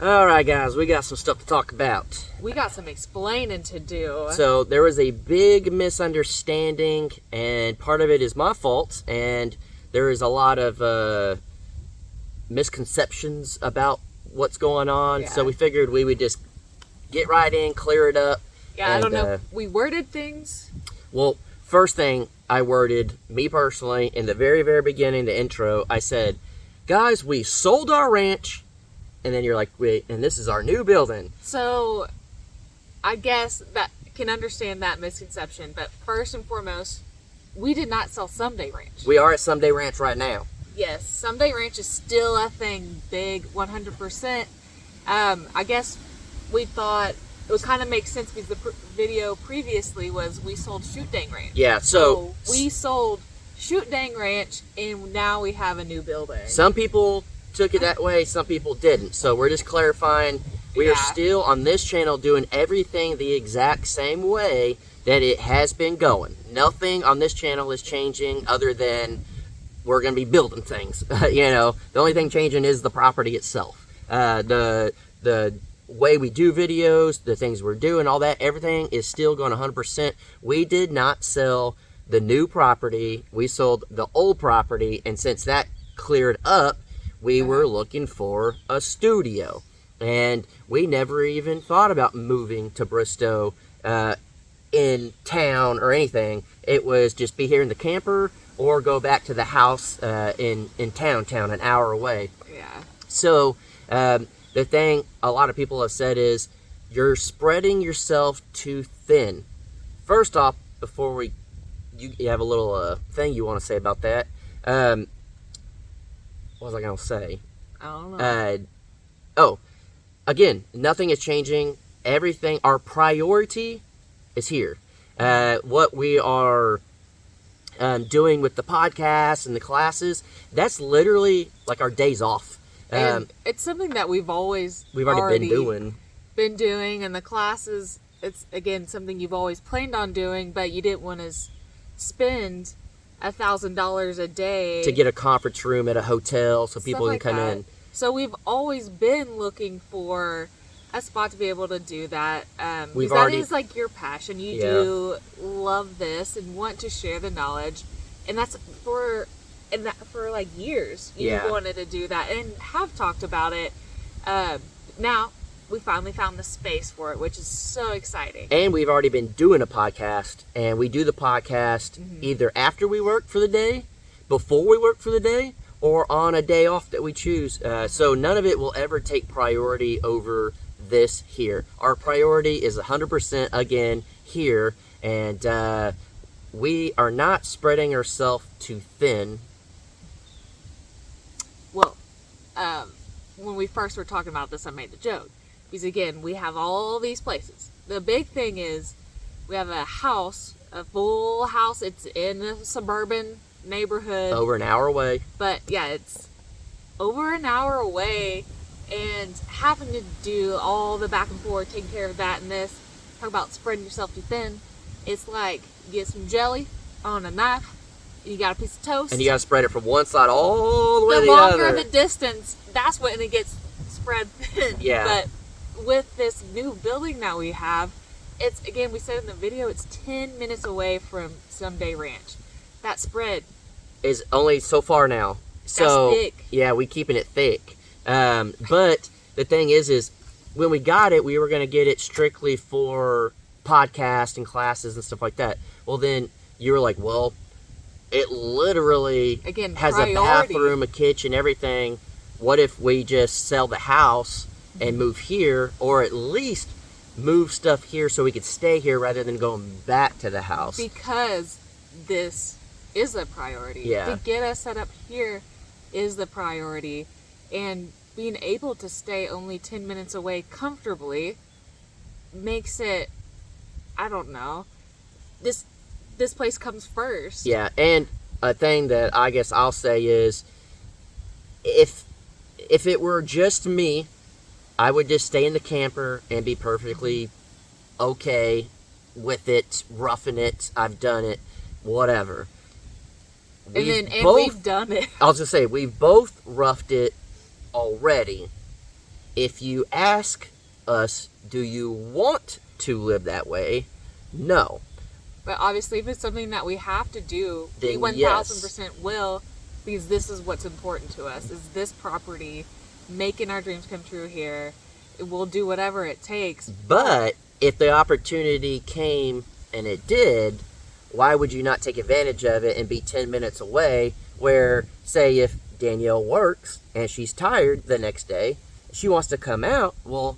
Alright guys, we got some stuff to talk about. We got some explaining to do. So there was a big misunderstanding, and part of it is my fault, and there is a lot of misconceptions about what's going on, so we figured we would just get right in, clear it up. Yeah, I don't know. We worded things. Well, first thing I worded, me personally, in the very, very beginning, the intro, I said, guys, we sold our ranch. And then you're like, wait, and this is our new building. So, I guess that can understand that misconception. But first and foremost, we did not sell Someday Ranch. We are at Someday Ranch right now. Yes, Someday Ranch is still a thing, big, 100%. I guess we thought it would kind of make sense because the video previously was we sold Shoot Dang Ranch. Yeah, so we sold Shoot Dang Ranch, and now we have a new building. Some people took it that way, some people didn't. So we're just clarifying, we are still on this channel doing everything the exact same way that it has been going. Nothing on this channel is changing other than we're going to be building things. The only thing changing is the property itself. The way we do videos, the things we're doing, all that, everything is still going 100%. We did not sell the new property. We sold the old property, and since that cleared up, we were looking for a studio, and we never even thought about moving to Bristow in town or anything. It was just be here in the camper or go back to the house in town, an hour away. Yeah. So the thing a lot of people have said is you're spreading yourself too thin. First off, before you have a little thing you want to say about that. What was I going to say? I don't know. Again, nothing is changing. Everything, our priority is here. What we are doing with the podcast and the classes, that's literally like our days off. And it's something that we've already been doing, and the classes, it's, again, something you've always planned on doing, but you didn't want to spend $1,000 a day to get a conference room at a hotel so people can come in. So we've always been looking for a spot to be able to do that. Because that is like your passion. You do love this and want to share the knowledge, and that's for like years you wanted to do that and have talked about it. Now we finally found the space for it, which is so exciting. And we've already been doing a podcast, and we do the podcast either after we work for the day, before we work for the day, or on a day off that we choose. So none of it will ever take priority over this here. Our priority is 100% again here, and we are not spreading ourselves too thin. Well, when we first were talking about this, I made the joke. Because again, we have all these places. The big thing is we have a house, a full house. It's in a suburban neighborhood. Over an hour away. But yeah, it's over an hour away, and having to do all the back and forth, taking care of that and this. Talk about spreading yourself too thin. It's like you get some jelly on a knife, and you got a piece of toast. And you got to spread it from one side all the way to the other. The longer other. the distance, that's when it gets spread thin. Yeah. But with this new building that we have, it's, again, we said in the video, it's 10 minutes away from Someday Ranch. That spread is only so far now. So that's thick. Yeah, we keeping it thick. But the thing is when we got it, we were going to get it strictly for podcasts and classes and stuff like that. Well, then you were like, well, it literally has a bathroom, a kitchen, everything. What if we just sell the house and move here, or at least move stuff here so we could stay here rather than going back to the house? Because this is a priority. Yeah. To get us set up here is the priority. And being able to stay only 10 minutes away comfortably makes it, I don't know, this place comes first. Yeah, and a thing that I guess I'll say is, if it were just me, I would just stay in the camper and be perfectly okay with it, roughing it. I've done it, whatever. We've done it. I was going to say, we've both roughed it already. if you ask us, do you want to live that way? No. But obviously, if it's something that we have to do, then we 1000% yes. will, because this is what's important to us, is this property, making our dreams come true here. We'll do whatever it takes. But if the opportunity came and it did, why would you not take advantage of it and be 10 minutes away where, say, if Danielle works and she's tired the next day, she wants to come out, well,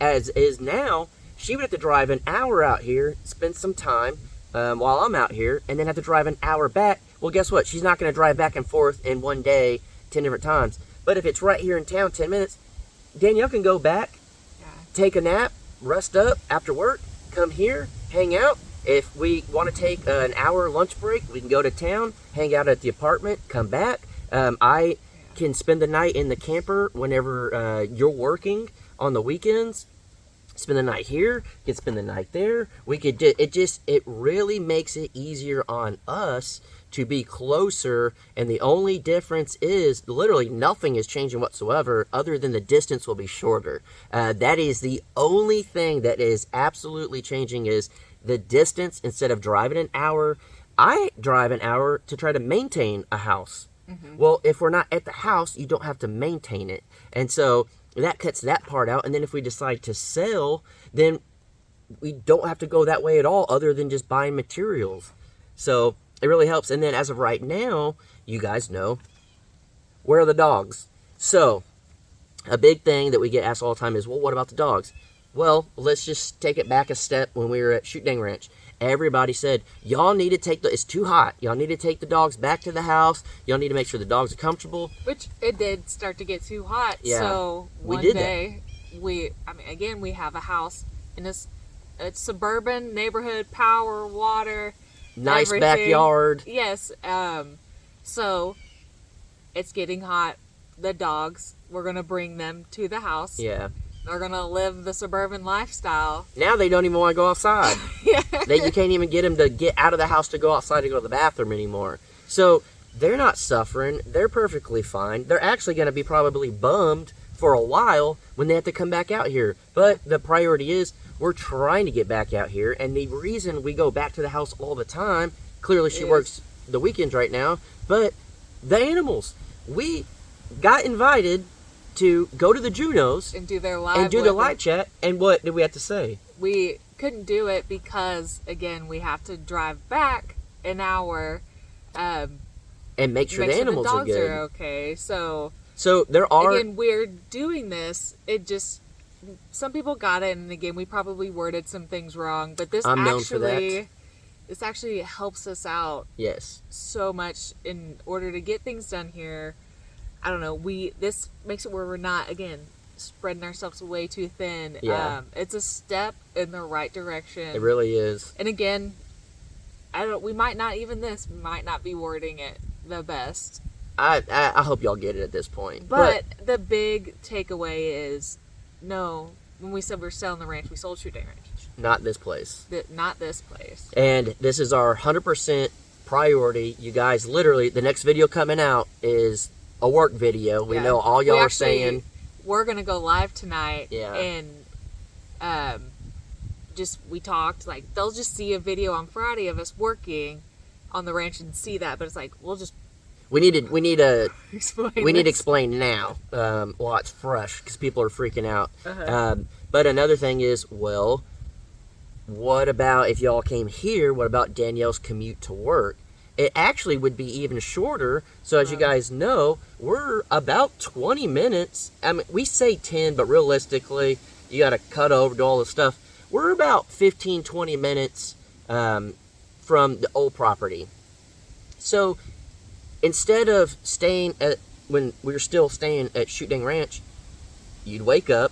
as is now, she would have to drive an hour out here, spend some time while I'm out here, and then have to drive an hour back. Well, guess what? She's not going to drive back and forth in one day 10 different times. But if it's right here in town, 10 minutes, Danielle can go back, take a nap, rest up after work, come here, hang out. If we want to take an hour lunch break, we can go to town, hang out at the apartment, come back. I can spend the night in the camper whenever you're working on the weekends. Spend the night here, can spend the night there. We could it really makes it easier on us to be closer, and the only difference is literally nothing is changing whatsoever other than the distance will be shorter. That is the only thing that is absolutely changing, is the distance. Instead of driving an hour, I drive an hour to try to maintain a house. Mm-hmm. Well, if we're not at the house, you don't have to maintain it. And so that cuts that part out. And then if we decide to sell, then we don't have to go that way at all, other than just buying materials. So it really helps. And then as of right now, you guys know, where are the dogs? So a big thing that we get asked all the time is, well, what about the dogs? Well, let's just take it back a step. When we were at Shoot Dang Ranch, everybody said, y'all need to it's too hot. Y'all need to take the dogs back to the house. Y'all need to make sure the dogs are comfortable. Which it did start to get too hot. Yeah. So one day, we have a house in this suburban neighborhood, power, water, nice everything. Backyard. Yes. So it's getting hot. The dogs, we're going to bring them to the house. Yeah. They're going to live the suburban lifestyle. Now they don't even want to go outside. Yeah. You can't even get them to get out of the house to go outside to go to the bathroom anymore. So they're not suffering. They're perfectly fine. They're actually going to be probably bummed for a while when they have to come back out here. But the priority is we're trying to get back out here. And the reason we go back to the house all the time, clearly she works the weekends right now, but the animals. We got invited to go to the Junos and do their live chat, and what did we have to say? We couldn't do it because, again, we have to drive back an hour and make sure the animals dogs are good. Are okay. So there are, again, we're doing this. It just, some people got it, and again, we probably worded some things wrong, but this actually helps us out. Yes. So much in order to get things done here. I don't know. This makes it where we're not, again, spreading ourselves way too thin. Yeah. It's a step in the right direction. It really is. And again, we might not be wording it the best. I hope y'all get it at this point. But the big takeaway is, no, when we said we're selling the ranch, we sold Shoot Dang Ranch. Not this place. Not this place. And this is our 100% priority. You guys, literally, the next video coming out is a work video. We know all y'all are saying. We're going to go live tonight. Yeah. And we talked, like, they'll just see a video on Friday of us working on the ranch and see that. But it's like, we need to explain now while it's fresh, because people are freaking out. Uh-huh. But another thing is, well, what about if y'all came here? What about Danielle's commute to work? It actually would be even shorter. So as you guys know, we're about 20 minutes. I mean, we say 10, but realistically, you got to cut over, do all this stuff. We're about 15, 20 minutes from the old property. So instead of when we were still staying at Shoot Dang Ranch, you'd wake up,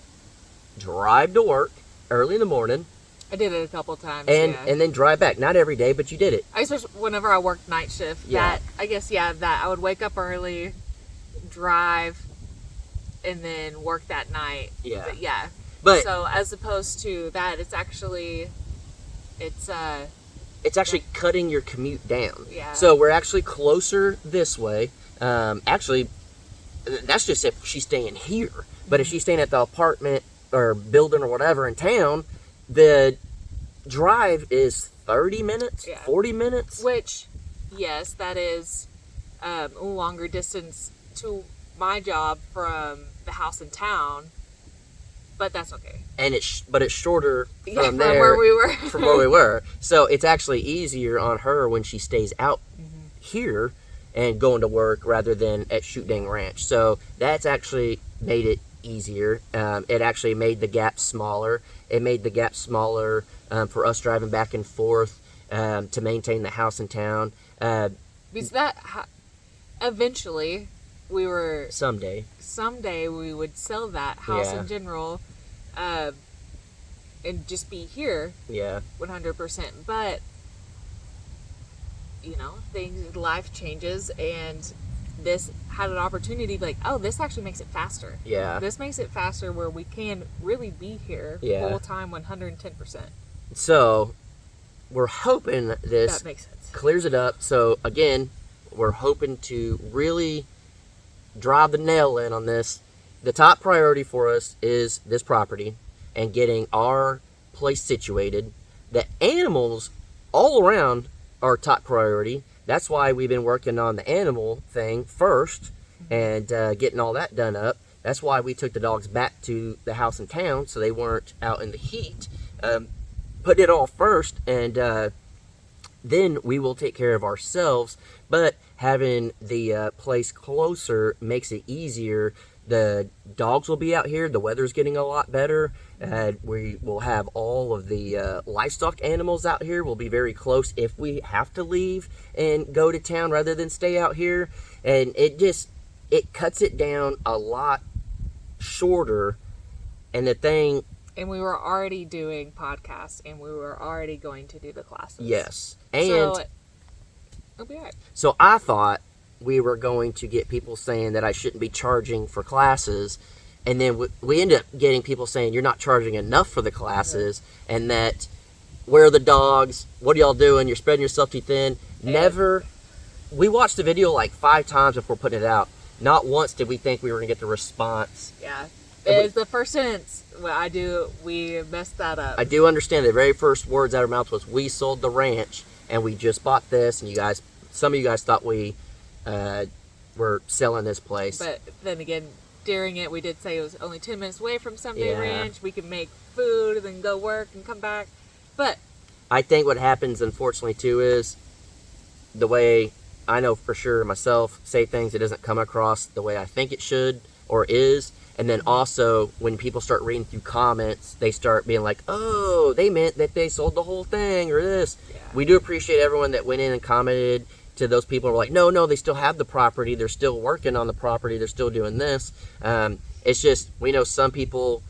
drive to work early in the morning. I did it a couple times, and then drive back. Not every day, but you did it. Especially whenever I worked night shift. Yeah. I would wake up early, drive, and then work that night. Yeah. But so as opposed to that, it's actually cutting your commute down. Yeah. So we're actually closer this way. Actually, that's just if she's staying here. But if she's staying at the apartment or building or whatever in town, the drive is 30 minutes, 40 minutes. Which, yes, that is a longer distance to my job from the house in town, but that's okay. And it's shorter from there, where we were. from where we were. So it's actually easier on her when she stays out here and going to work rather than at Shoot Dang Ranch. So that's actually made it easier. It actually made the gap smaller. It made the gap smaller for us driving back and forth to maintain the house in town. Because that eventually we were someday we would sell that house in general, and just be here. 100%. But life changes, and this had an opportunity like, oh, this actually makes it faster. This makes it faster where we can really be here full time 110%. So we're hoping this that makes sense. Clears it up. So again, we're hoping to really drive the nail in on this. The top priority for us is this property and getting our place situated. The animals all around are top priority. That's why we've been working on the animal thing first and getting all that done up. That's why we took the dogs back to the house in town so they weren't out in the heat. Putting it all first, and then we will take care of ourselves. But having the place closer makes it easier. The dogs will be out here. The weather's getting a lot better. We will have all of the livestock animals out here. We'll be very close if we have to leave and go to town rather than stay out here. And it cuts it down a lot shorter. And the thing... And we were already doing podcasts, and we were already going to do the classes. Yes. And so, it'll be all right. So I thought we were going to get people saying that I shouldn't be charging for classes, and then we ended up getting people saying you're not charging enough for the classes, and that where are the dogs? What are y'all doing? You're spreading yourself too thin. Never. We watched the video like 5 times before putting it out. Not once did we think we were going to get the response. Yeah. It's the first sentence. We messed that up. I do understand the very first words out of our mouth was, we sold the ranch and we just bought this, and some of you guys thought we were selling this place. But then again, during it, we did say it was only 10 minutes away from Someday Ranch. We could make food and then go work and come back. But I think what happens, unfortunately, too, is the way I know for sure myself say things, it doesn't come across the way I think it should or is. And then also, when people start reading through comments, they start being like, oh, they meant that they sold the whole thing or this. Yeah. We do appreciate everyone that went in and commented to those people who were like, no, they still have the property. They're still working on the property. They're still doing this. It's just, we know some people,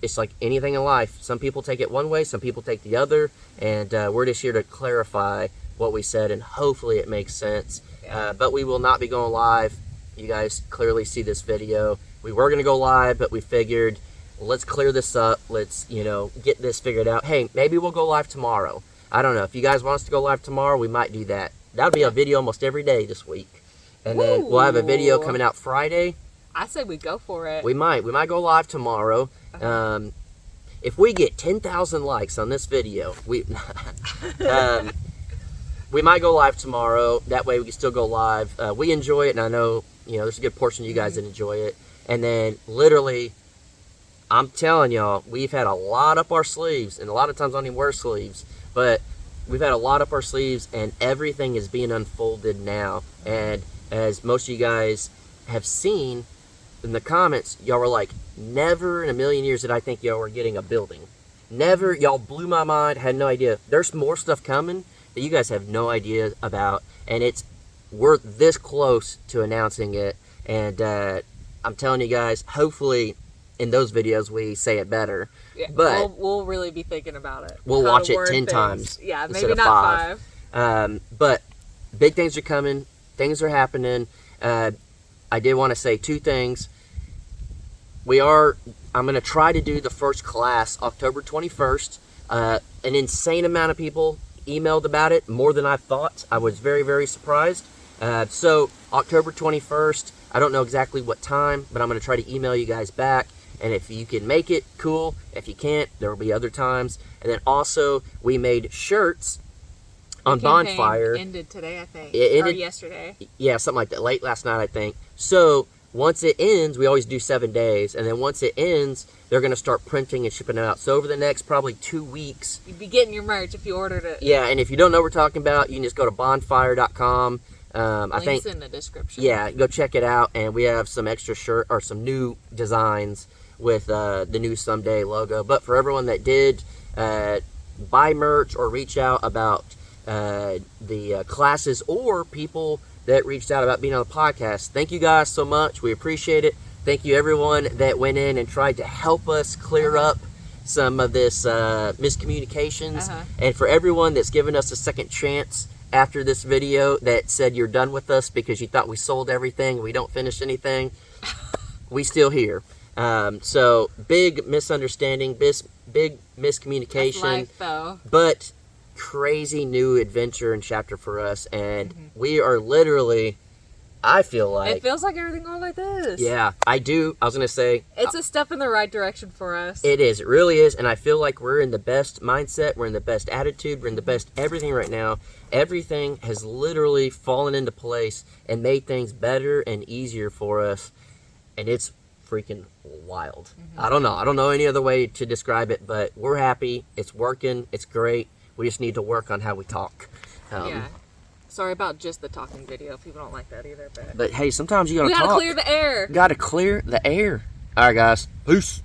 it's like anything in life. Some people take it one way, some people take the other. And we're just here to clarify what we said, and hopefully it makes sense. Yeah. But we will not be going live. You guys clearly see this video. We were going to go live, but we figured, let's clear this up. Let's, get this figured out. Hey, maybe we'll go live tomorrow. I don't know. If you guys want us to go live tomorrow, we might do that. That'll be a video almost every day this week. And then we'll have a video coming out Friday. I said we go for it. We might go live tomorrow. If we get 10,000 likes on this video, we might go live tomorrow. That way we can still go live. We enjoy it, and I know, there's a good portion of you guys that enjoy it. And then, literally, I'm telling y'all, we've had a lot up our sleeves, and a lot of times I don't even wear sleeves, but we've had a lot up our sleeves, and everything is being unfolded now. And as most of you guys have seen in the comments, y'all were like, never in a million years did I think y'all were getting a building. Never. Y'all blew my mind. Had no idea. There's more stuff coming that you guys have no idea about, and we're this close to announcing it. And I'm telling you guys, hopefully in those videos we say it better. Yeah, but we'll really be thinking about it. We'll watch it 10 times. Yeah, maybe not 5. But big things are coming. Things are happening. I did want to say 2 things. I'm going to try to do the first class October 21st. An insane amount of people emailed about it, more than I thought. I was very, very surprised. So October 21st, I don't know exactly what time, but I'm going to try to email you guys back. And if you can make it, cool. If you can't, there will be other times. And then also, we made shirts on Bonfire. Ended today, I think. It ended, or yesterday. Yeah, something like that. Late last night, I think. So once it ends, we always do 7 days. And then once it ends, they're going to start printing and shipping it out. So over the next probably 2 weeks. You'd be getting your merch if you ordered it. Yeah, and if you don't know what we're talking about, you can just go to bonfire.com. I think in the description. Yeah, go check it out. And we have some extra shirt or some new designs with the new Someday logo. But for everyone that did buy merch or reach out about the classes, or people that reached out about being on the podcast, thank you guys so much. We appreciate it. Thank you everyone that went in and tried to help us clear up some of this miscommunications. And for everyone that's given us a second chance after this video, that said you're done with us because you thought we sold everything and we don't finish anything, we still here. So big misunderstanding, big miscommunication. That's life, though. But crazy new adventure and chapter for us, and we are literally, I feel like it feels like everything going like this. Yeah, I do. I was gonna say it's a step in the right direction for us. It is. It really is, and I feel like we're in the best mindset. We're in the best attitude. We're in the best everything right now. Everything has literally fallen into place and made things better and easier for us, and it's freaking wild. I don't know any other way to describe it, but we're happy. It's working. It's great. We just need to work on how we talk. Yeah. Sorry about just the talking video. People don't like that either. But hey, sometimes you gotta talk. We gotta clear the air. Gotta clear the air. All right, guys. Peace.